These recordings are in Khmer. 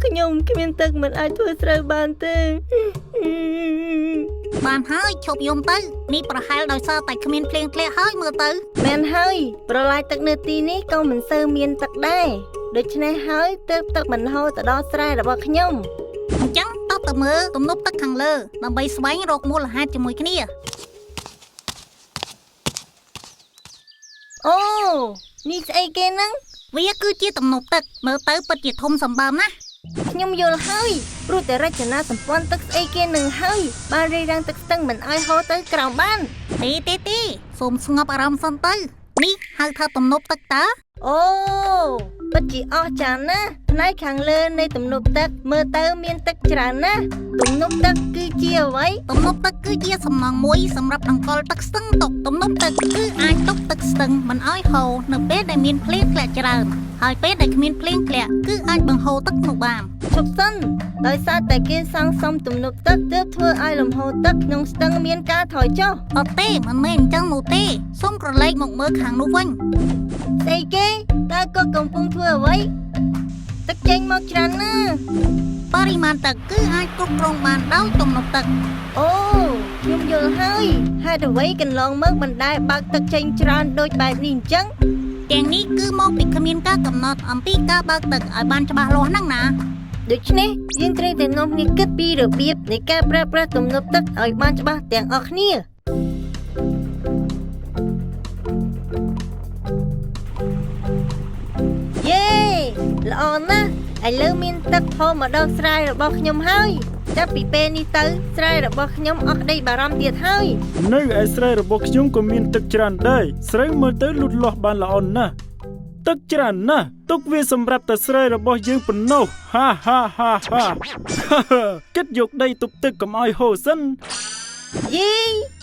ខ្ញុំគ្មានទឹកមិនអាចធ្វើស្រូវបានទេបានហើយឈប់យំទៅនេះប្រហែលដោយសារតែគ្មានភ្លៀងធ្លាក់ហើយមើលទៅមែនហើយប្រឡាយទឹកនៅទីនេះក៏មិនសូវមានទឹកដែរដូច្នេះហើយទើបទឹកមិនហូរទៅដល់ស្រែរបស់ខ្ញុំអញ្ចឹងតបទៅមើលទំនប់ទឹកខាងលើដើម្បីស្វែងរកមូលហេតុជាមួយគ្នាអូនេះស្អីគេហ្នឹងវាគឺជាទំនប់ទឹកមើលទៅពិតជាធំសម្បើមណាស់ខ្ញុំយល់ហើយព្រោះតែរចនាសម្ព័ន្ធទឹកស្អីគេនឹងហើយបានរារាំងទឹកស្ទឹងមិនឲ្យហូរទៅក្រោមបានទេសូមស្ងប់អារម្មណ៍សិនទៅនេះហៅថាទំនប់ទឹកតើអូពិតជាអស្ចារ្យណាស់ផ្នែកខាងលើនៃទំនប់ទឹកមើលទៅមានទឹកច្រើនណាស់ទំនប់ទឹកគឺជាអ្វីទំនប់ទឹកគឺជាសំណង់មួយសម្រាប់ដង្កល់ទឹកស្ទឹងទុកទំនប់ទឹកគឺអាចទុកទឹកស្ទឹងមិនឲ្យហូរនៅពេលដែលមានភ្លៀងធ្លាក់ច្រើនហើយពេលដែលគ្មានភ្លៀងធ្លាក់គឺអាចបង្ហូរទឹកនោះបានឈប់សិនដោយសារតែគេសាងសង់ទំនប់ទឹកទើបធ្វើឲ្យលំហូរទឹកក្នុងស្ទឹងមានការថយចុះអត់ទេមិនមែនអញ្ចឹងនោះទេសូមក្រឡេកមកមើលខាងនោះវិញស្អីគេតើគាត់កំពុងធ្វើអ្វីទឹកចេញមកច្រើនណាស់បរិមាណទឹកគឺអាចគ្រប់គ្រងបានដោយទំនប់ទឹកអូខ្ញុំយល់ហើយហេតុអ្វីកន្លងមកមិនដែលបើកទឹកចេញច្រើនដូចបែបនេះអញ្ចឹងទាំងនេះគឺមកពីគ្មានការកំណត់អំពីការបើកទឹកឲ្យបានច្បាស់លាស់ហ្នឹងណាដូច្នេះយើងត្រូវតែនាំគ្នាគិតពីរបៀបនៃការប្រើប្រាស់ទំនប់ទឹកឲ្យបានច្បាស់ទាំងអស់គ្នាយេល្អណាស់ឥឡូវមានទឹកហូរមកដល់ស្រែរបស់ខ្ញុំហើយចាប់ពីពេលនេះទៅស្រែរបស់ខ្ញុំអស់ក្តីបារម្ភទៀតហើយនៅឯស្រែរបស់ខ្ញុំក៏មានទឹកច្រើនដែរស្រូវមើលទៅលូតលាស់បានល្អណាស់ទឹកច្រើនណាស់ទុកវាសម្រាប់តែស្រែរបស់យើងប៉ុណ្ណោះហាគិតយកដីទប់ទឹកកុំឲ្យហូរសិនយី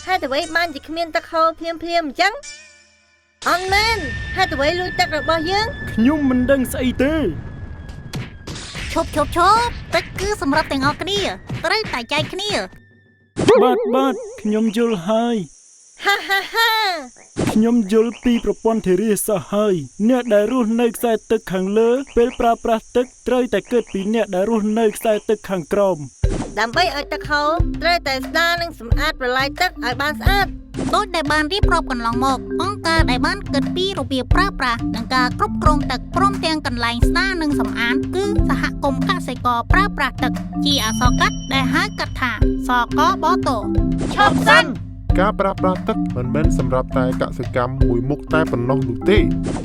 ហេតុអ្វីបានជាគ្មានទឹកហូរភ្លាមអញ្ចឹងអត់មែនហេតុអ្វីលួចទឹករបស់យើងខ្ញុំមិនដឹងស្អីទេឈប់ទឹកគឺសម្រាប់ទាំងអស់គ្នាត្រូវតែចែកគ្នាបាទខ្ញុំយល់ហើយហាខ្ញុំយល់ពីប្រព័ន្ធធារាសាស្ត្រហើយអ្នកដែលរស់នៅខ្សែទឹកខាងលើពេលប្រើប្រាស់ទឹកត្រូវតែគិតពីអ្នកដែលរស់នៅខ្សែទឹកខាងក្រោមដើម្បីឲ្យទឹកហូរត្រូវតែស្ដារនិងសម្អាតប្រឡាយទឹកឲ្យបានស្អាតដូចដែលបានរៀបរាប់កន្លងមកអង្គការដែលបានគិតពីរបៀបប្រើប្រាស់និងការគ្រប់គ្រងទឹកព្រមទាំងកន្លែងស្ដារនិងសម្អាតគឺសហគមន៍កសិករប្រើប្រាស់ទឹកជាអក្សរកាត់ដែលហៅកាត់ថាសកបតឈប់សិនការប្រើប្រាស់ទឹកមិនមែនសម្រាប់តែកសិកម្មមួយមុខតែប៉ុណ្ណោះនោះទេ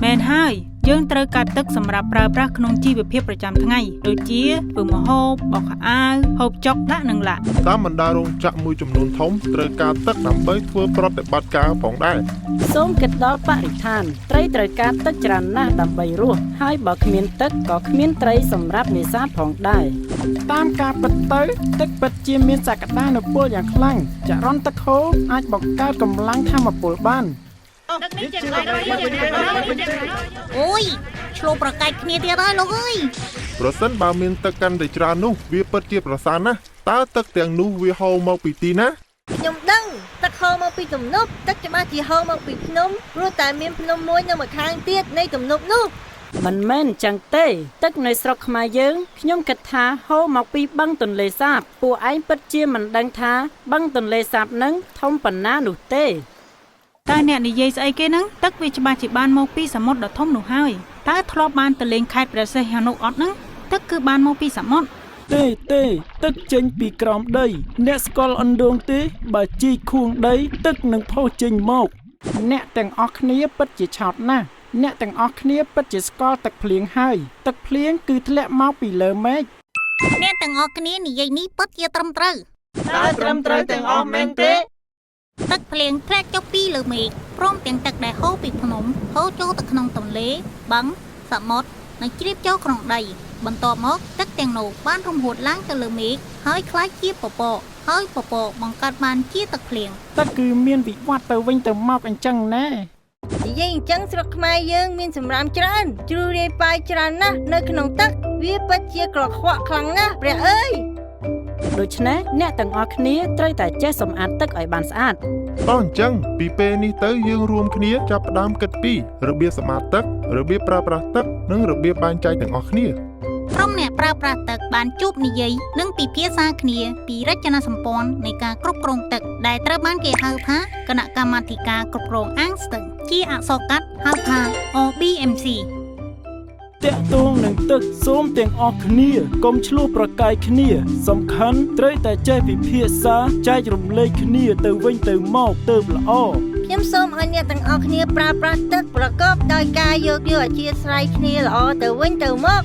មែនហើយយើងត្រូវកាត់ទឹកសម្រាប់ប្រើប្រាស់ក្នុងជីវភាពប្រចាំថ្ងៃដូចជាធ្វើម្ហូបបោកខោអាវហូបចុកដាក់និងឡាក់តាមបណ្ដារោងចក្រមួយចំនួនធំត្រូវការទឹកដើម្បីធ្វើប្រតិបត្តិការផងដែរសូមគិតដល់បរិស្ថានត្រីត្រូវការទឹកច្រើនណាស់ដើម្បីរស់ហើយបើគ្មានទឹកក៏គ្មានត្រីសម្រាប់នេសាទផងដែរតាមការពិតទៅទឹកពិតជាមានសក្តានុពលយ៉ាងខ្លាំងចរន្តទឹកហូរអាចបង្កើតកម្លាំងថាមពលបានអូយឆ្លូប្រកែកគ្នាទៀតហើយលោកអើយប្រសិនបើមានទឹកកាន់តែច្រើននោះវាពិតជាប្រសើរណាស់តើទឹកទាំងនោះវាហូរមកពីទីណាខ្ញុំដឹងទឹកហូរមកពីទំនប់ទឹកច្បាស់ជាហូរមកពីភ្នំព្រោះតែមានភ្នំមួយនៅម្ខាងទៀតនៃទំនប់នោះមិនមែនអញ្ចឹងទេទឹកនៅស្រុកខ្មែរយើងខ្ញុំគិតថាហូរមកពីបឹងទន្លេសាបពួកឯងពិតជាមិនដឹងថាបឹងទន្លេសាបនឹងធំប៉ុណ្ណានោះទេតើអ្នកនិយាយស្អីគេហ្នឹងទឹកវាច្បាស់ជាបានមកពីសមុទ្រដ៏ធំនោះហើយតើធ្លាប់បានទៅលេងខេត្តព្រះសីហនុអត់ហ្នឹងទឹកគឺបានមកពីសមុទ្រទេទឹកចេញពីក្រោមដីអ្នកស្គាល់អណ្ដូងទេបើជីកខួងដីទឹកនឹងផុសចេញមកអ្នកទាំងអស់គ្នាពិតជាឆោតណាស់អ្នកទាំងអស់គ្នាពិតជាស្គាល់ទឹកភ្លៀងហើយទឹកភ្លៀងគឺធ្លាក់មកពីលើមេឃអ្នកទាំងអស់គ្នានិយាយនេះពិតជាត្រឹមត្រូវតើត្រឹមត្រូវទាំងអស់មែនទេទឹកភ្លៀងធ្លាក់ចុះពីលើមេឃព្រមទាំងទឹកដែលហូរពីភ្នំហូរចូលទៅក្នុងទន្លេបឹងសមុទ្រនិងជ្រាបចូលក្នុងដីបន្ទាប់មកទឹកទាំងនោះបានរំហួតឡើងទៅលើមេឃហើយក្លាយជាពពកហើយពពកបង្កើតបានជាទឹកភ្លៀងទឹកគឺមានវិវត្តទៅវិញទៅមកអញ្ចឹងណែនិយាយអញ្ចឹងស្រុកខ្មែរយើងមានសម្រាមច្រើនជ្រុះរាយប៉ាយច្រើនណាស់នៅក្នុងទឹកវាពិតជាក្រខ្វក់ខ្លាំងណាស់ព្រះអើយដូច្នេះអ្នកទាំងអស់គ្នាត្រូវតែចេះសម្អាតទឹកឲ្យបានស្អាតតោះអញ្ចឹងពីពេលនេះទៅយើងរួមគ្នាចាប់ផ្ដើមគិតពីរបៀបសម្អាតទឹករបៀបប្រើប្រាស់ទឹកនិងរបៀបបែងចែកទាំងអស់គ្នា ក្រុមអ្នកប្រើប្រាស់ទឹកបានជួបនិយាយនិងពិភាក្សាគ្នាពីរចនាសម្ព័ន្ធនៃការគ្រប់គ្រងទឹកដែលត្រូវបានគេហៅថាគណៈកម្មាធិការគ្រប់គ្រងអាងស្ទឹងជាអក្សរកាត់ហៅថា OBMC តាក់ទងនឹងទឹកសូមទាំងអស់គ្នាកុំឆ្លោះប្រកែកគ្នាសំខាន់ត្រូវតែចេះពិភាក្សាចែករំលែកគ្នាទៅវិញទៅមកទើបល្អ ខ្ញុំសូមឲ្យអ្នកទាំងអស់គ្នាប្រើប្រាស់ទឹកប្រកបដោយការយោគយល់អធ្យាស្រ័យគ្នាល្អទៅវិញទៅមក